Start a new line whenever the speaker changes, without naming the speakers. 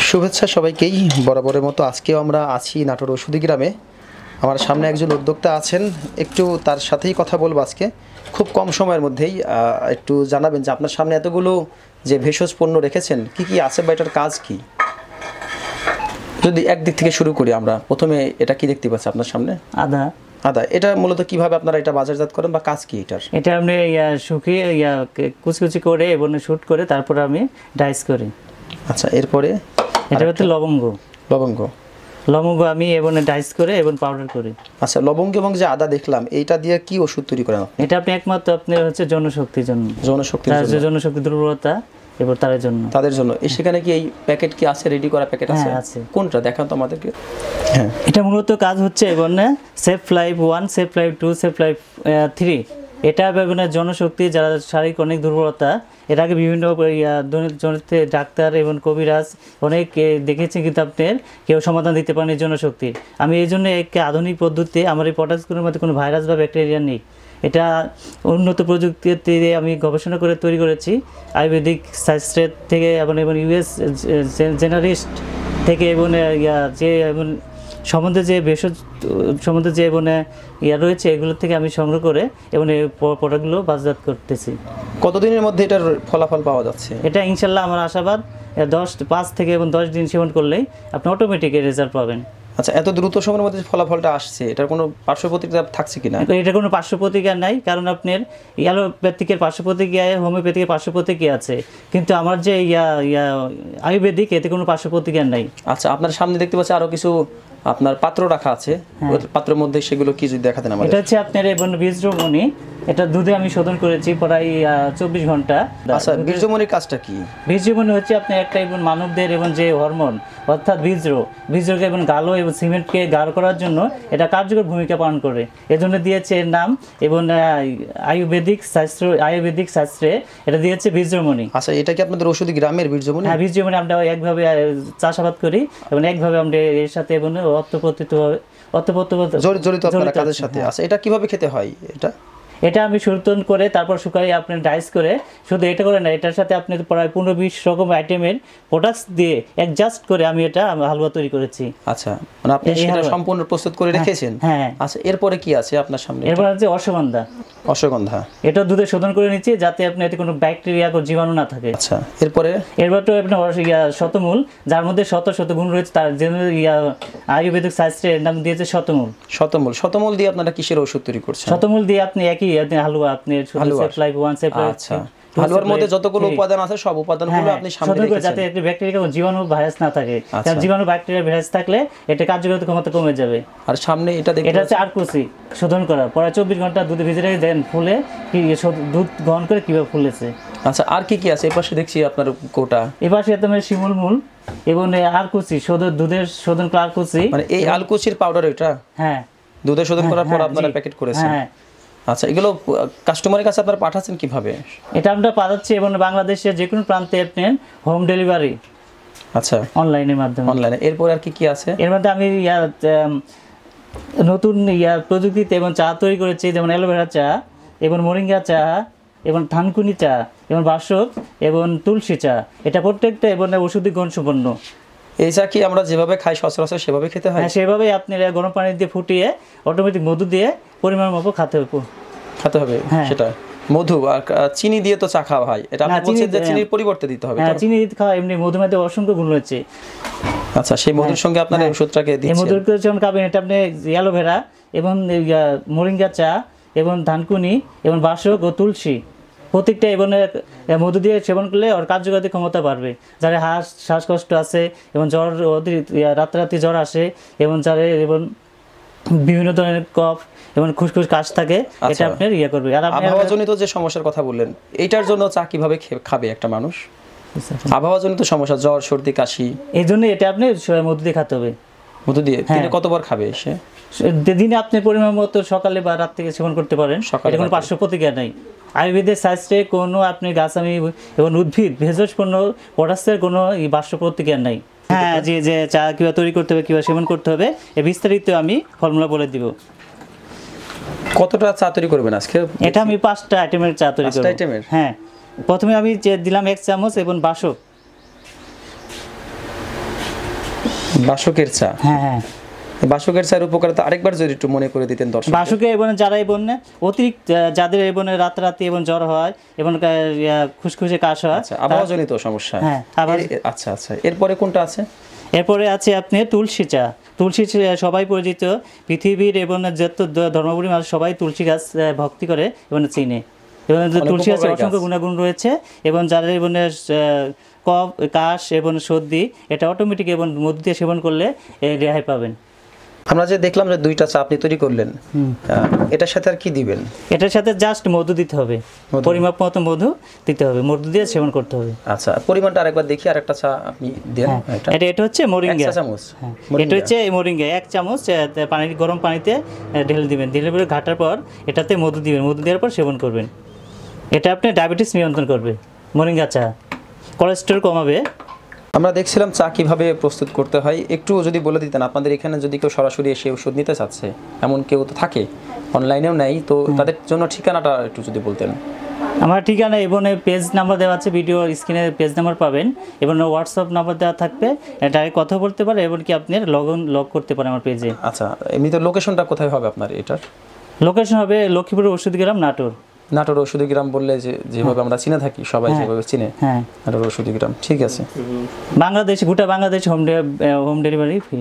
শুভেচ্ছা সবাইকেই। বরাবরের মতো আজকেও আমরা আছি নাটোর ওষুধি গ্রামে। আমার সামনে একজন উদ্যোক্তা আছেন, একটু তার সাথেই কথা বলবো আজকে। খুব কম সময়ের মধ্যেই একটু জানাবেন যে আপনার সামনে এতগুলো যে ভেষজ পণ্য রেখেছেন কি কি আছে বা এটার কাজ কি। যদি একদিক থেকে শুরু করি, আমরা প্রথমে এটা কি দেখতে পাচ্ছি আপনার সামনে?
আদা।
আদা, এটা মূলত কিভাবে আপনারা এটা বাজারজাত করেন বা কাজ কি এটার?
এটা আমি শুকিয়ে কুচকুচি করে এবং শুট করে তারপর আমি ডাইস করি।
আচ্ছা, এরপরে
এটা হচ্ছে লবঙ্গ।
লবঙ্গ
লবঙ্গ আমি এবং ডাইস করে এবং পাউডার করি।
আচ্ছা, লবঙ্গ এবং যে আদা দেখলাম, এইটা দিয়ে কি ওষুধ তৈরি করেন?
এটা আপনি একমাত্র আপনার হচ্ছে জনশক্তির জন্য।
জনশক্তির জন্য?
জনশক্তি দুর্বলতা এবং তাদের জন্য।
তাদের জন্য। সেখানে কি এই প্যাকেট কি আছে, রেডি করা প্যাকেট আছে?
হ্যাঁ, আছে।
কোনটা দেখান তো আমাদেরকে। হ্যাঁ,
এটা মূলত কাজ হচ্ছে এবং safe life 1, safe life 2, safe life 3। এটা বিভিন্ন জনশক্তি যারা শারীরিক অনেক দুর্বলতা, এর আগে বিভিন্ন ডাক্তার এবং কবিরাজ অনেক দেখেছি, কিন্তু আপনার কেউ সমাধান দিতে পারেনি জনশক্তির। আমি এই জন্য এক আধুনিক পদ্ধতিতে, আমার এই পটাশগুলোর মধ্যে কোনো ভাইরাস বা ব্যাকটেরিয়া নেই। এটা উন্নত প্রযুক্তিতে আমি গবেষণা করে তৈরি করেছি, আয়ুর্বেদিক শাস্ত্রের থেকে এবং ইউএস জেনারিস্ট থেকে এবং যে এবং সম্বন্ধে যে ভেষজ সম্বন্ধে যে এবং রয়েছে, এগুলোর থেকে আমি সংগ্রহ করে এবং এই প্রোডাক্টগুলো বাজারজাত করতেছি।
কতদিনের মধ্যে এটার ফলাফল পাওয়া যাচ্ছে?
এটা ইনশাল্লাহ আমার আশাবাদ 5 থেকে 10 দিন সেবন করলেই আপনি অটোমেটিক রেজাল্ট পাবেন।
আচ্ছা, এত দ্রুত সময়ের মধ্যে ফলাফলটা আসছে, এটার কোনো পার্শ্ব প্রতিক্রিয়া থাকছে কিনা?
এটা কোনো পার্শ্ব প্রতিক্রিয়া নাই, কারণ আপনার অ্যালোপ্যাথিকের পার্শ্ব প্রতিক্রিয়ায় হোমিওপ্যাথিকের পার্শ্ব প্রতিক্রিয়া আছে, কিন্তু আমার যে আয়ুর্বেদিক এতে কোনো পার্শ্ব প্রতিক্রিয়া নাই।
আচ্ছা, আপনার সামনে দেখতে পাচ্ছি আরো কিছু আপনার পাত্র রাখা আছে, পাত্রের মধ্যে সেগুলো কি যদি দেখাতেন আমাদের।
এটা হচ্ছে আপনার বীজমণি। এটা দুধে আমি শোধন করেছি প্রায় 24 ঘন্টা।
আচ্ছা, বীজমণির কাজটা কি?
বীজমণি হচ্ছে আপনার একটা এবং মানবদের এবং যে হরমোন অর্থাৎ বীজকে এবং গালো এবং সিমেন্টকে গাঢ় করার জন্য এটা কার্যকর ভূমিকা পালন করে, এজন্য দিয়েছে এর নাম। এবং আয়ুর্বেদিক শাস্ত্রে এটা দিয়েছে বীজমণি।
আচ্ছা, এটা কি আপনাদের ওষুধি গ্রামের বীজমণি?
হ্যাঁ, বীজমণি আমরা একভাবে চাষাবাদ করি এবং একভাবে আমরা এর সাথে এবং
জড়িত আপনারা কাজের সাথে। আচ্ছা, এটা কিভাবে খেতে হয়?
এটা আমি শোধন করে তারপর শুকাই আপনি ডাইস করে, শুধু এটা করে না, এটার সাথে আপনি প্রায় 15-20 রকম আইটেমের প্রোডাক্টস দিয়ে অ্যাডজাস্ট করে আমি এটা হালুয়া তৈরি করেছি।
আচ্ছা, মানে আপনি সেটা সম্পূর্ণ প্রস্তুত করে রেখেছেন?
হ্যাঁ।
আচ্ছা, এরপরে কি আছে আপনার সামনে?
এরপর আছে অশ্বগন্ধা। এটা দুধে শোধন করে নিচ্ছি যাতে আপনি এতে কোনো ব্যাকটেরিয়া বা জীবাণু না থাকে।
আচ্ছা, এরপর
তো আপনার শতমূল, যার মধ্যে শত গুণ রয়েছে, তার জন্য আয়ুর্বেদিক শাস্ত্রের নাম দিয়েছে শতমূল দিয়ে আপনারা কিসের ওষুধ তৈরি করছেন? শতমূল দিয়ে আপনি একই হালুয়া, আপনি সেফ লাইফ 1, সেফ লাইফ 2।
হালুয়ার মধ্যে যতগুলো উপাদান আছে সব উপাদানগুলো আপনি সামনে রেখেছেন
যাতে একটা ব্যাকটেরিয়া এবং জীবাণু ভাইরাস না থাকে, কারণ জীবাণু ব্যাকটেরিয়া ভাইরাস থাকলে এটা কার্যকারিতা ক্ষমতা কমে যাবে।
আর সামনে এটা
হচ্ছে আরকুচি শোধন করা, পরে 24 ঘন্টা দুধে ভিজে রেখে দেন, ফুলে দুধ গ্রহণ করে কিভাবে ফুলেছে।
আচ্ছা, আর কি কি আছে? এই পাশে দেখছি আপনার কোটা,
এই পাশে তোমার শিমুল মূল এবং আরকুচি দুধের শোধন করা আরকুচি,
মানে এই আলকুচির পাউডার। এটা
হ্যাঁ,
দুধে শোধন করার পর আপনারা প্যাকেট করেছেন।
হ্যাঁ।
আচ্ছা, এগুলো কাস্টমারের কাছে আপনারা পাঠাচ্ছেন কিভাবে?
এটা আমরা পাঠাচ্ছি এবং বাংলাদেশের যে কোনো প্রান্তে আপনি হোম ডেলিভারি।
আচ্ছা,
অনলাইনের মাধ্যমে।
এরপর আর কি কি আছে?
এর মধ্যে আমি নতুন প্রযুক্তিতে এবং চা তৈরি করেছি, যেমন অ্যালোভেরা চা এবং মোরিঙ্গা চা এবং থানকুনি চা এবং বাসক এবং তুলসী চা। এটা প্রত্যেকটা এবং ওষুধি গুণসম্পন্ন।
এই চা কি আমরা যেভাবে খাই সচরাচর সেভাবে খেতে হয়?
হ্যাঁ, সেভাবেই আপনি গরম পানি দিয়ে ফুটিয়ে অটোমেটিক মধু দিয়ে পরিমাণ মতো খেতে হবে।
সেটা মধু আর চিনি দিয়ে তো চা খাওয়া হয়, এটা আপনি বলছেন যে চিনির পরিবর্তে দিতে হবে?
হ্যাঁ, চিনি দিতে খাওয়া, এমনি মধুর মধ্যে অসংখ্য গুণ রয়েছে।
আচ্ছা, সেই মধুর সঙ্গে আপনারা এই ওষুধটাকে দিচ্ছেন?
এই মধুর যখন খাবেন, এটা আপনি অ্যালোভেরা এবং মোরিঙ্গা চা এবং ধানকুনি এবং বাসক ও তুলসী প্রত্যেকটা এবং মধু দিয়ে সেবন করলে ওর কার্যকারী ক্ষমতা বাড়বে। যারা শ্বাসকষ্ট আছে এবং জ্বর, রাতারাতি জ্বর আসে এবং যারা এবং বিভিন্ন ধরনের কফ এবং খুসখুস কাশ থাকে, এটা আপনার করবে। আর
আবহাওয়াজনিত যে সমস্যার কথা বললেন, এইটার জন্য চা কিভাবে খাবে একটা মানুষ? আবহাওয়াজনিত সমস্যা, জ্বর, সর্দি, কাশি,
এই জন্য এটা আপনি মধু দিয়ে খেতে হবে।
মধু দিয়ে দিনে কতবার খাবে সে?
দিনে আপনি পরিমাণ মতো সকালে বা রাত থেকে সেবন করতে পারেন, এটা কোনো পার্শ্ব প্রতিক্রিয়া নাই। আয়ুর্বেদের শাস্ত্রে কোনো আপনি গাছামি এবং উদ্ভিদ ভেষজ পণ্য পটাশের কোনো পার্শ্ব প্রতিক্রিয়া নাই। হ্যাঁ, যে চা কীভাবে তৈরি করতে হবে, কীভাবে সেবন করতে হবে, এ বিস্তারিত আমি ফর্মুলা বলে দিব।
কতটা চা তৈরি করবেন আজকে?
এটা আমি 5টা আইটেমের চা তৈরি করব। হ্যাঁ, প্রথমে আমি দিলাম 1 চামচ এবং বাসক,
বাসকের চা,
হ্যাঁ হ্যাঁ।
বাসকের চায়ের উপকারিতা আরেকবার যদি একটু মনে করে দিতেন দর্শক।
বাসকে এবং যারা এবং অতিরিক্ত যাদের এবং রাতারাতি এবং জ্বর হয় এবং খুসখুসে কাশ হয়,
আচ্ছা, আবহাওয়াজনিত সমস্যা।
হ্যাঁ,
আচ্ছা আচ্ছা, এরপরে কোনটা আছে?
এরপরে আছে আপনি তুলসী চা। তুলসী চা সবাই পরিচিত, পৃথিবীর এবং যত ধর্মগুলি মানুষ সবাই তুলসী গাছ ভক্তি করে এবং চিনে, এবং তুলসী গাছের অসংখ্য গুণাগুণ রয়েছে, এবং যাদের এবং কফ কাশ এবং সর্দি এটা অটোমেটিক এবং মধু দিয়ে সেবন করলে রেহাই পাবেন।
আমরা যে দেখলাম যে 2টা চা আপনি তৈরি করলেন, এটার সাথে আর কি দিবেন?
এটার সাথে জাস্ট মধু দিতে হবে, পরিমাপ মতো মধু দিতে হবে, মধু দিয়ে সেবন করতে হবে।
আচ্ছা, পরিমাণটা আরেকবার দেখি। আরেকটা চা আপনি দেন।
এটা হচ্ছে মোরিঙ্গা,
1 চা চামচ।
এটা হচ্ছে মোরিঙ্গা 1 চামচ পানি, গরম পানিতে ঢেলে দিবেন, ঢেলে পরে ঘাটার পর এটাতে মধু দিবেন, মধু দেওয়ার পর সেবন করবেন। এটা আপনি ডায়াবেটিস নিয়ন্ত্রণ করবে, মোরিঙ্গা চা কোলেস্টেরল কমাবে।
আমরা দেখছিলাম চা কিভাবে প্রস্তুত করতে হয়, একটু যদি বলে দিতেন। আপনাদের এখানে যদি কেউ সরাসরি এসে ওষুধ নিতে চাচ্ছে, এমন কেউ তো থাকে, অনলাইনেও নেই, তো তাদের জন্য ঠিকানাটা একটু যদি বলতেন।
আমার ঠিকানা এবং পেজ নাম্বার দেওয়া আছে, ভিডিও স্ক্রিনে পেজ নাম্বার পাবেন, এবং হোয়াটসঅ্যাপ নাম্বার দেওয়া থাকবে, ডাইরেক্ট কথা বলতে পারে, এবং কি আপনি লগ করতে পারেন আমার পেজে।
আচ্ছা, এমনিতে লোকেশনটা কোথায় হবে আপনার এটার?
লোকেশন হবে লক্ষ্মীপুর ওষুধগ্রাম, নাটোর।
নাটোর ওষুধগ্রাম বললে যেভাবে আমরা চিনে থাকি, সবাই যেভাবে চিনে,
হ্যাঁ,
নাটোর ওষুধগ্রাম। ঠিক আছে।
বাংলাদেশ, গোটা বাংলাদেশ হোম ডেলিভারি ফ্রি।